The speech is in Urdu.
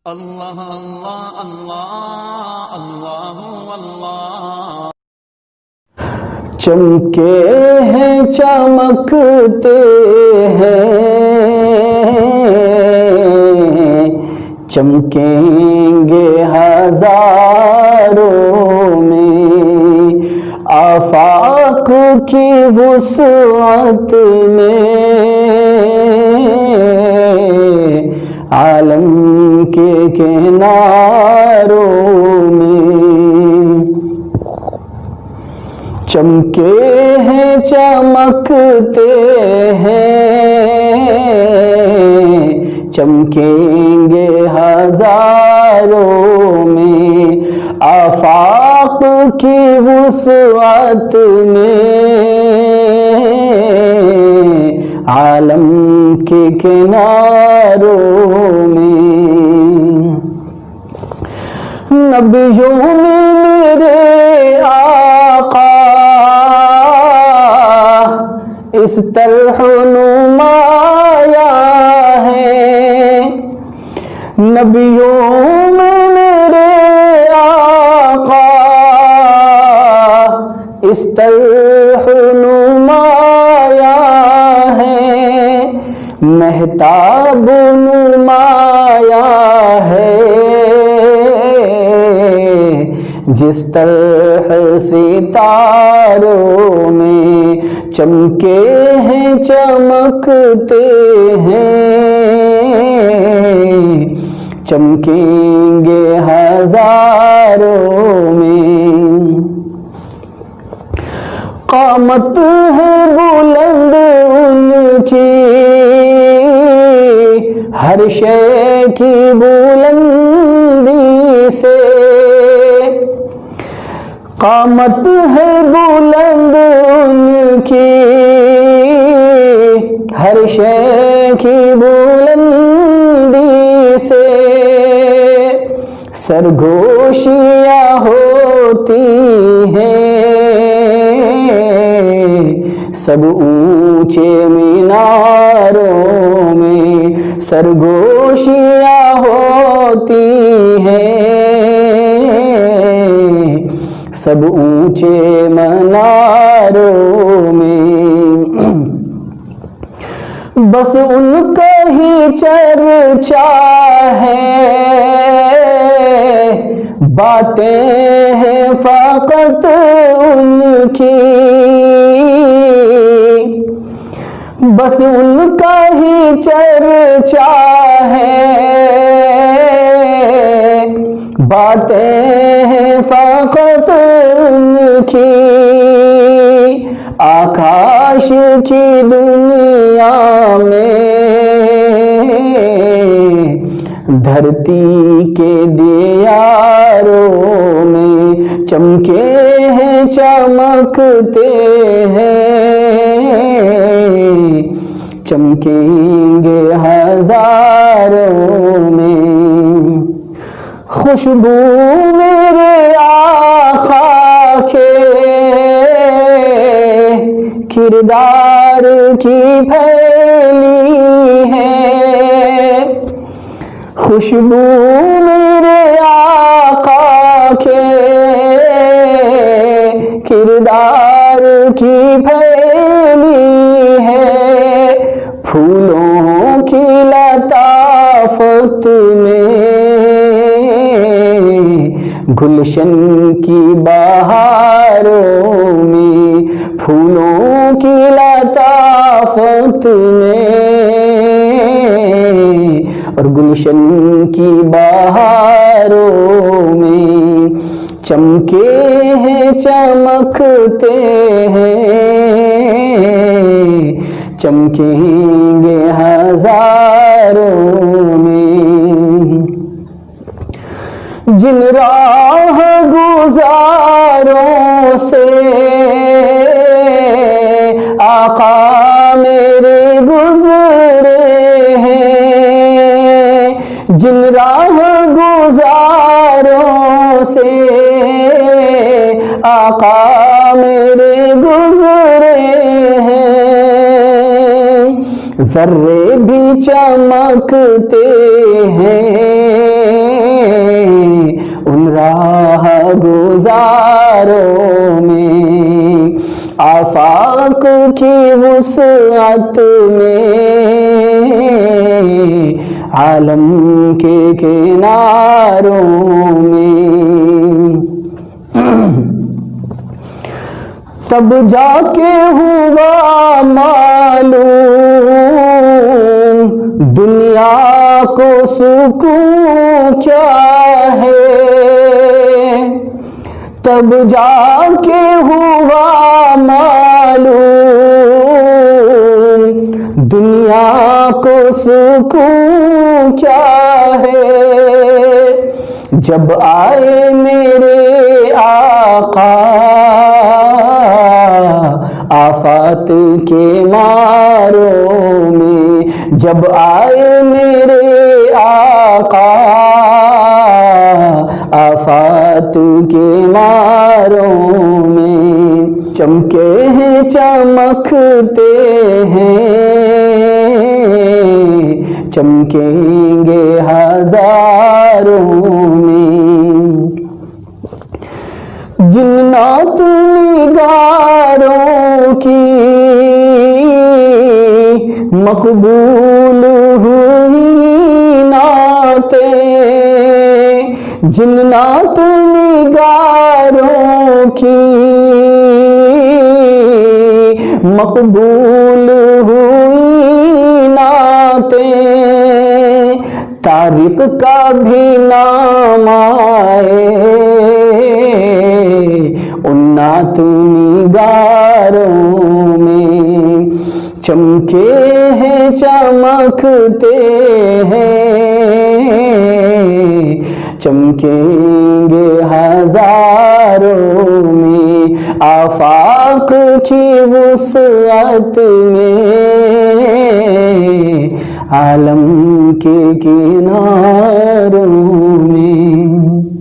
اللہ اللہ اللہ اللہ اللہ۔ چمکے ہیں چمکتے ہیں، چمکیں گے ہزاروں میں، آفاق کی وسعت میں، عالم کے کناروں میں۔ چمکے ہیں چمکتے ہیں، چمکیں گے ہزاروں میں، آفاق کی وسعت میں، عالم کے کناروں میں۔ نبیوں میں میرے آقا اس طرح نمایاں ہے، نبیوں میں میرے آقا اس طرح نمایاں ہے، مہتاب نمایاں ہے، جس طرح ستاروں میں چمکے ہیں چمکتے ہیں، چمکیں گے ہزاروں میں۔ قامت ہے بلند ان کی، ہر شے کی بلندی سے، قامت ہے بلند ان کی، ہر شے کی بلندی سے، سرگوشیاں ہوتی ہیں سب اونچے میناروں میں، سرگوشیاں ہوتی ہیں سب اونچے مناروں میں، بس ان کا ہی چرچا ہے، باتیں ہیں فقط ان کی، بس ان کا ہی چرچا ہے، باتیں ہیں فقط ان کی، آکاش کی دنیا میں، دھرتی کے دیاروں میں، چمکے ہیں چمکتے ہیں، چمکیں گے ہزاروں میں۔ خوشبو میرے آقا کے کردار کی پھیلی ہے، خوشبو میرے آقا کے کردار کی پھیلی ہے، پھولوں کی لطافت میں، گلشن کی بہاروں میں، پھولوں کی لطافت میں اور گلشن کی بہاروں میں، چمکے ہیں چمکتے ہیں، چمکیں گے ہزاروں میں۔ جن راہ گزاروں سے آقا میرے گزرے ہیں، جن راہ گزاروں سے آقا میرے گزرے ہیں، ذرے بھی چمکتے ہیں آفاق کی وسعت میں، عالم کے کناروں میں، تب جا کے ہوا معلوم دنیا کو سکون کیا ہے، تب جا کے ہوا معلوم دنیا کو سکون کیا ہے، جب آئے میرے آقا آفات کے ماروں میں، جب آئے میرے آقا آفات کے ماروں میں، چمکے ہیں چمکتے ہیں، چمکیں گے ہزاروں میں، جنات نگاروں کی مقبول ہوئی نعتیں، جنات نگاروں کی مقبول ہوئی نعتیں، تاریخ کا بھی نام آئے ان نعت نگاروں میں، چمکے ہیں چمکتے ہیں، چمکیں گے ہزاروں میں، آفاق کی وسعت میں، عالم کے کناروں میں۔